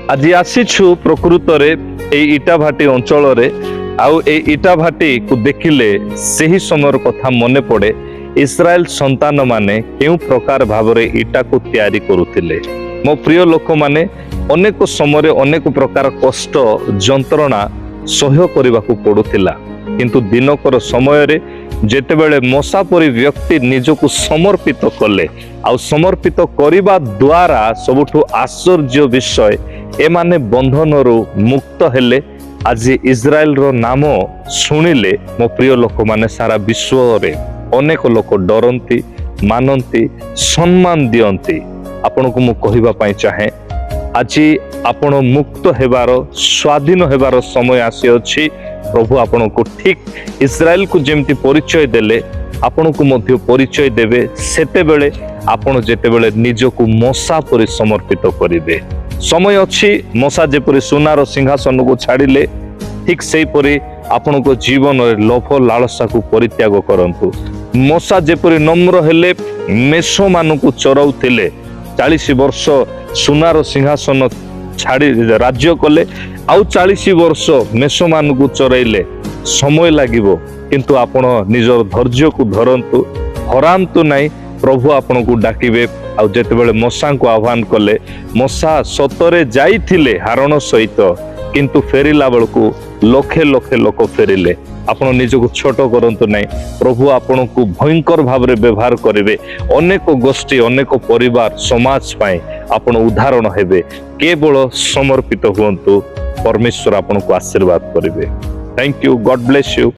आज आसीछु प्रकृतरे एई इटाभाटी अंचल आउ ए इटाभाटी को देखिले सही समय कथा मने पड़े। इस्राएल संतान माने केउ प्रकार भावरे इटा को तैयारी करुथिले। मो प्रिय लोक माने अनेक समय अनेक प्रकार कष्ट जंत्रणा सहय करबाकू पड़ुथिला, किंतु दिनकर समय रे जेतेबेले मोसा परी व्यक्ति निजको समर्पित कले आउ समर्पित करिबा द्वारा सबुठु आश्चर्य विषय एमाने बंधनरु मुक्त हेले। आज इस्राएल रो नाम सुनिले मो प्रिय लोक माने सारा विश्व रे अनेक लोक डरंती, मानंती, सम्मान दियंती। आपन को मु कहिबा पई चाहे आज आपण मुक्त हेबार स्वाधीन हेबार समय आसी अछि। प्रभु आपण को ठीक इस्राएल को जेमती परिचय देले आपण को मध्य परिचय देबे। सेते बेले आपण जेते बेले निजको मोसा परि समर्पित करिवे। समय अछि मोसा जेपरि सोनार सिंहासन को छाड़िले ठीक सेही परि आपण को जीवन रे लोभ लालसा को परित्याग करंतु। मोसा जेपरि नम्र हेले मेषो मान को चराउथिले 40 वर्ष सोनार सिंहासन छाड़ी राज्य कले आउ 40 वर्ष मेषो मान को चरैले समय लागिबो, किंतु आपण निजर धैर्य को धरंतु, हरांतु नहीं। प्रभु आपण को डाकिबे। आउ जेते बेले मोसा को आह्वान कले मोसा सतरे जाइथिले हारण सहित, किंतु फेरिला बेलकू लखे लखे लोक फेरिले। आपण निजको छोट करंतु नहीं। प्रभु आपण को भयंकर भाव रे व्यवहार करिवे। अनेक गोष्ठी अनेक परिवार समाज पाए आपण उदाहरण हेबे। केवल समर्पित हुंतु, परमेश्वर आपण को आशीर्वाद करिवे। Thank you, God bless you.